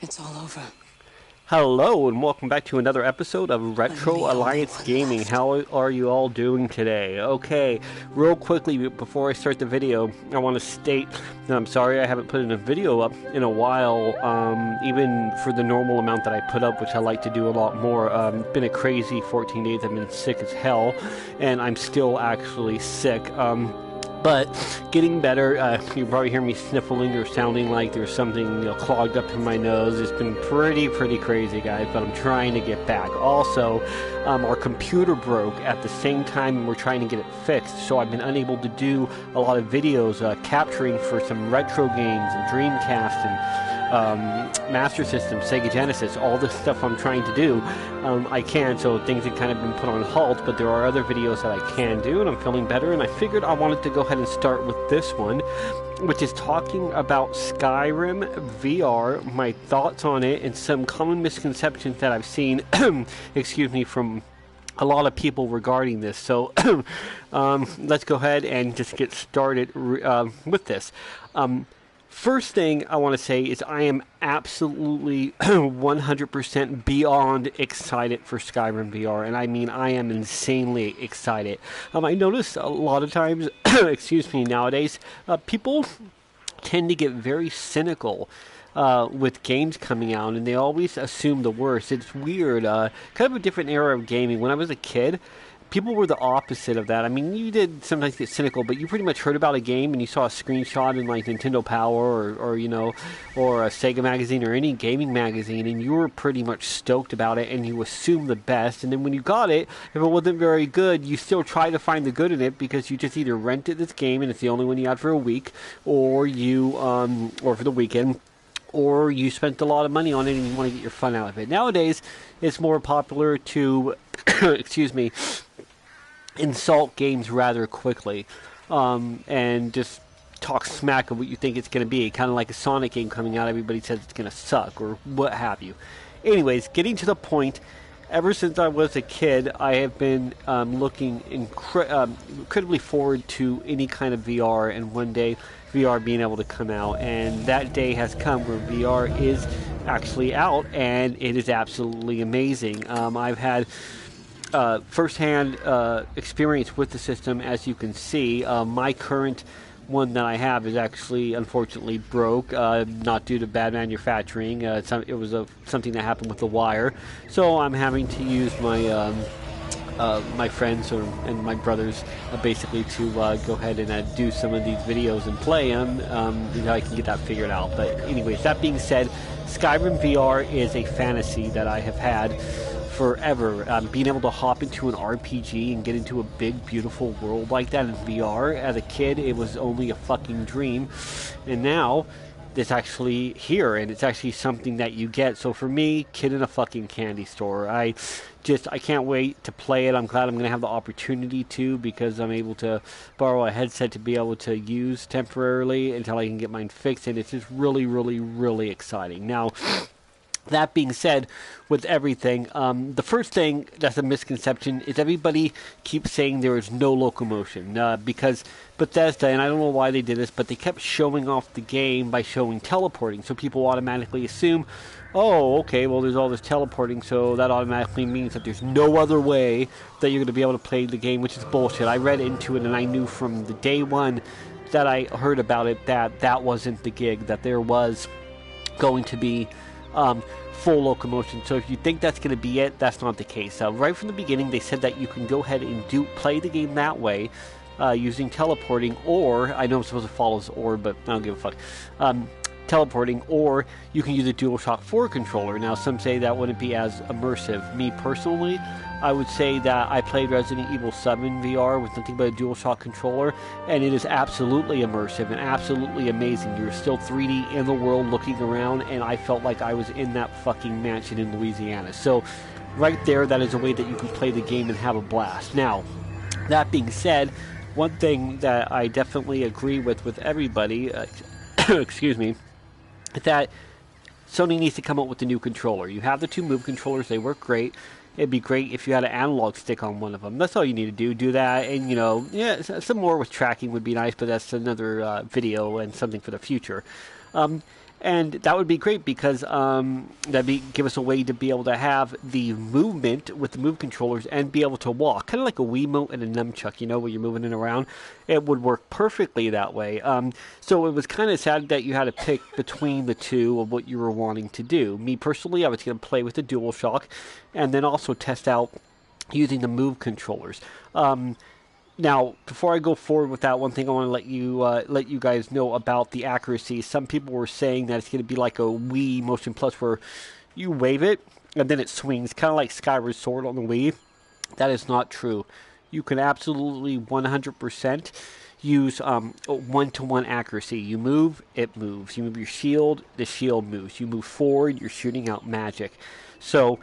It's all over. Hello and welcome back to another episode of Retro Alliance Gaming. How are you all doing today? Okay, real quickly before I start the video, I want to state that I'm sorry I haven't put in a video up in a while, even for the normal amount that I put up, which I like to do a lot more. Been a crazy 14 days, I've been sick as hell, and I'm still actually sick. But getting better. You probably hear me sniffling or sounding like there's something clogged up in my nose. It's been pretty crazy, guys, but I'm trying to get back. Also, our computer broke at the same time and we're trying to get it fixed, so I've been unable to do a lot of videos capturing for some retro games and Dreamcast and Master System, Sega Genesis, all the stuff I'm trying to do. I can, so things have kind of been put on halt, but there are other videos that I can do, and I'm feeling better, and I figured I wanted to go ahead and start with this one, which is talking about Skyrim VR, my thoughts on it, and some common misconceptions that I've seen, excuse me, from a lot of people regarding this. So let's go ahead and just get started with this. First thing I want to say is I am absolutely 100% beyond excited for Skyrim VR, and I mean I am insanely excited. I notice a lot of times, excuse me, nowadays, people tend to get very cynical with games coming out, and they always assume the worst. It's weird. Kind of a different era of gaming. When I was a kid, people were the opposite of that. I mean, you did sometimes get cynical, but you pretty much heard about a game and you saw a screenshot in like Nintendo Power or a Sega magazine or any gaming magazine, and you were pretty much stoked about it and you assumed the best. And then when you got it, if it wasn't very good, you still try to find the good in it because you just either rented this game and it's the only one you had for a week, or you or for the weekend, or you spent a lot of money on it and you want to get your fun out of it. Nowadays, it's more popular to, excuse me, insult games rather quickly, and just talk smack of what you think it's going to be. Kind of like a Sonic game coming out, everybody says it's going to suck, or what have you. Anyways, getting to the point, ever since I was a kid, I have been looking incredibly forward to any kind of VR, and one day VR being able to come out, and that day has come where VR is actually out, and it is absolutely amazing. I've had first-hand experience with the system, as you can see. My current one that I have is actually, unfortunately, broke, not due to bad manufacturing. It was something that happened with the wire, so I'm having to use my my friends and my brothers basically to go ahead and do some of these videos and play them until I can get that figured out. But anyways, that being said, Skyrim VR is a fantasy that I have had forever. Being able to hop into an RPG and get into a big, beautiful world like that in VR. As a kid, it was only a fucking dream, and now it's actually here, and it's actually something that you get. So for me, kid in a fucking candy store. I can't wait to play it. I'm glad I'm going to have the opportunity to, because I'm able to borrow a headset to be able to use temporarily until I can get mine fixed, and it's just really exciting. Now, that being said, with everything, the first thing that's a misconception is everybody keeps saying there is no locomotion, because Bethesda, and I don't know why they did this, but they kept showing off the game by showing teleporting, so people automatically assume, oh, okay, well, there's all this teleporting, so that automatically means that there's no other way that you're going to be able to play the game, which is bullshit. I read into it, and I knew from the day one that I heard about it that that wasn't the gig, that there was going to be full locomotion. So if you think that's going to be it, that's not the case. Right from the beginning, they said that you can go ahead and play the game that way, using teleporting, or, I know I'm supposed to follow this or, but I don't give a fuck, teleporting, or you can use a DualShock 4 controller. Now, some say that wouldn't be as immersive. Me personally, I would say that I played Resident Evil 7 VR with nothing but a DualShock controller, and it is absolutely immersive and absolutely amazing. You're still 3D in the world looking around, and I felt like I was in that fucking mansion in Louisiana. So, right there, that is a way that you can play the game and have a blast. Now, that being said, one thing that I definitely agree with everybody, excuse me, that Sony needs to come up with a new controller. You have the two Move controllers, they work great. It'd be great if you had an analog stick on one of them. That's all you need to do that, and yeah, some more with tracking would be nice, but that's another video and something for the future. And that would be great because give us a way to be able to have the movement with the move controllers and be able to walk, kind of like a Wiimote and a nunchuck, you know, where you're moving it around. It would work perfectly that way. So it was kind of sad that you had to pick between the two of what you were wanting to do. Me personally, I was going to play with the DualShock and then also test out using the move controllers. Now, before I go forward with that, one thing I want to let you guys know about the accuracy. Some people were saying that it's going to be like a Wii Motion Plus, where you wave it and then it swings, kind of like Skyward Sword on the Wii. That is not true. You can absolutely 100% use one-to-one accuracy. You move, it moves. You move your shield, the shield moves. You move forward, you're shooting out magic. So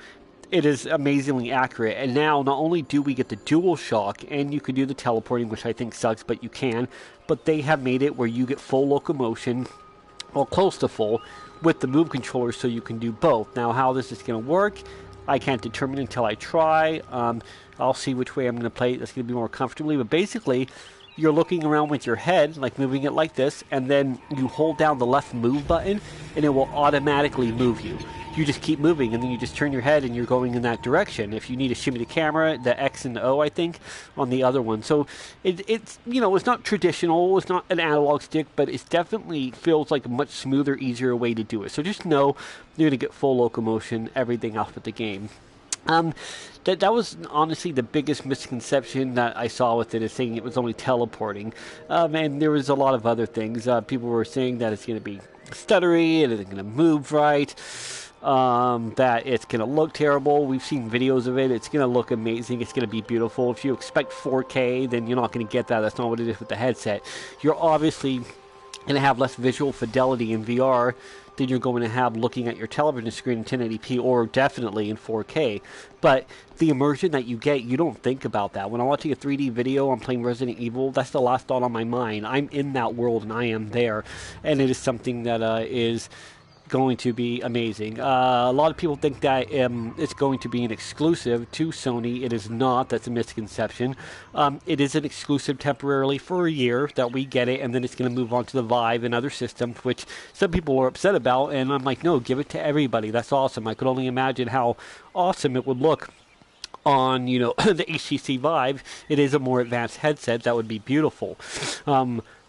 it is amazingly accurate. And now, not only do we get the DualShock, and you can do the teleporting, which I think sucks, but you can, but they have made it where you get full locomotion, or close to full, with the move controller, so you can do both. Now, how this is going to work, I can't determine until I try. I'll see which way I'm going to play it. That's going to be more comfortably, but basically, you're looking around with your head, like moving it like this, and then you hold down the left move button, and it will automatically move you. You just keep moving, and then you just turn your head, and you're going in that direction. If you need to shimmy the camera, the X and the O, I think, on the other one. So it's, you know, it's not traditional, it's not an analog stick, but it definitely feels like a much smoother, easier way to do it. So just know you're going to get full locomotion, everything else with the game. That was honestly the biggest misconception that I saw with it, is saying it was only teleporting. And there was a lot of other things. People were saying that it's going to be stuttery, it isn't going to move right, that it's going to look terrible. We've seen videos of it. It's going to look amazing. It's going to be beautiful. If you expect 4K, then you're not going to get that. That's not what it is with the headset. You're obviously going to have less visual fidelity in VR than you're going to have looking at your television screen in 1080p, or definitely in 4K. But the immersion that you get, you don't think about that. When I'm watching a 3D video, I'm playing Resident Evil, that's the last thought on my mind. I'm in that world and I am there. And it is something that is going to be amazing. A lot of people think that it's going to be an exclusive to Sony. It is not. That's a misconception. It is an exclusive temporarily for a year that we get it, and then it's going to move on to the Vive and other systems, which some people are upset about, and I'm like, no, give it to everybody. That's awesome. I could only imagine how awesome it would look on, you know, the HTC Vive. It is a more advanced headset. That would be beautiful.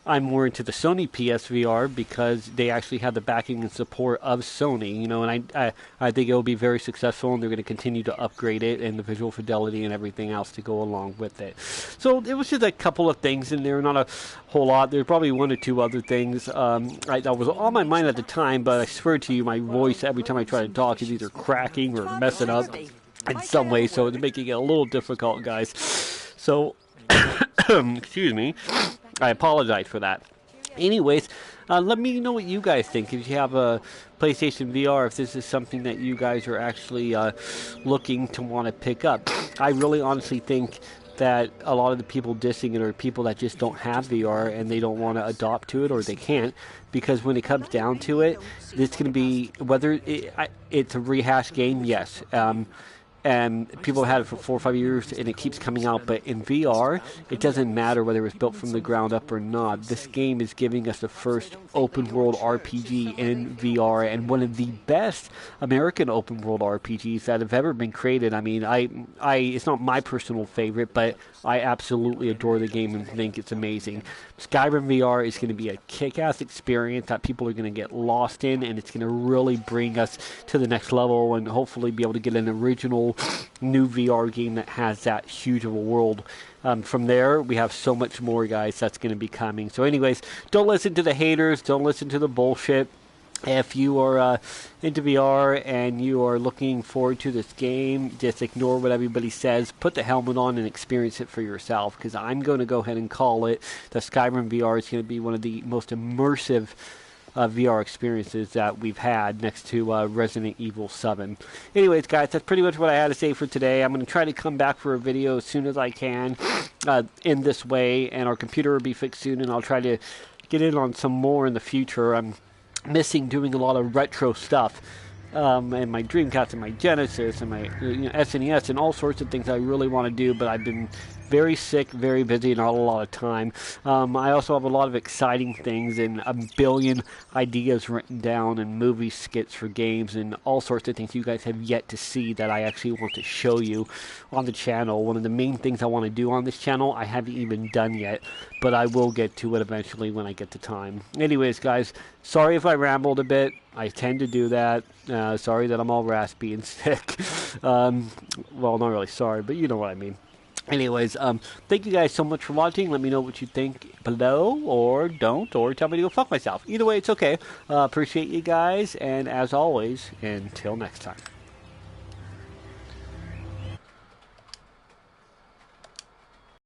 I'm more into the Sony PSVR because they actually have the backing and support of Sony, you know, and I think it will be very successful, and they're going to continue to upgrade it and the visual fidelity and everything else to go along with it. So it was just a couple of things in there, not a whole lot. There's probably one or two other things that was on my mind at the time, but I swear to you, my voice every time I try to talk is either cracking or messing up in some way, so it's making it a little difficult, guys. So, excuse me. I apologize for that. Anyways, let me know what you guys think. If you have a PlayStation VR, if this is something that you guys are actually looking to want to pick up. I really honestly think that a lot of the people dissing it are people that just don't have VR and they don't want to adopt to it, or they can't, because when it comes down to it, it's going to be, whether it's a rehash game, yes. And people have had it for 4 or 5 years, and it keeps coming out. But in VR, it doesn't matter whether it was built from the ground up or not. This game is giving us the first open-world RPG in VR, and one of the best American open-world RPGs that have ever been created. I mean, it's not my personal favorite, but I absolutely adore the game and think it's amazing. Skyrim VR is going to be a kick-ass experience that people are going to get lost in, and it's going to really bring us to the next level, and hopefully be able to get an original new VR game that has that huge of a world. From there, we have so much more, guys, that's going to be coming. So anyways, don't listen to the haters, don't listen to the bullshit. If you are into VR and you are looking forward to this game, just ignore what everybody says. Put the helmet on and experience it for yourself, because I'm going to go ahead and call it that Skyrim VR is going to be one of the most immersive VR experiences that we've had, next to Resident Evil 7. Anyways, guys, that's pretty much what I had to say for today. I'm going to try to come back for a video as soon as I can in this way, and our computer will be fixed soon, and I'll try to get in on some more in the future. I'm missing doing a lot of retro stuff. and my Dreamcast and my Genesis and my SNES and all sorts of things I really want to do, but I've been very sick, very busy, not a lot of time. I also have a lot of exciting things and a billion ideas written down and movie skits for games and all sorts of things you guys have yet to see that I actually want to show you on the channel. One of the main things I want to do on this channel I haven't even done yet, but I will get to it eventually when I get the time. Anyways, guys, sorry if I rambled a bit. I tend to do that. Sorry that I'm all raspy and sick. Well, not really sorry, but you know what I mean. Anyways, thank you guys so much for watching. Let me know what you think below, or don't, or tell me to go fuck myself. Either way, it's okay. Appreciate you guys, and as always, until next time.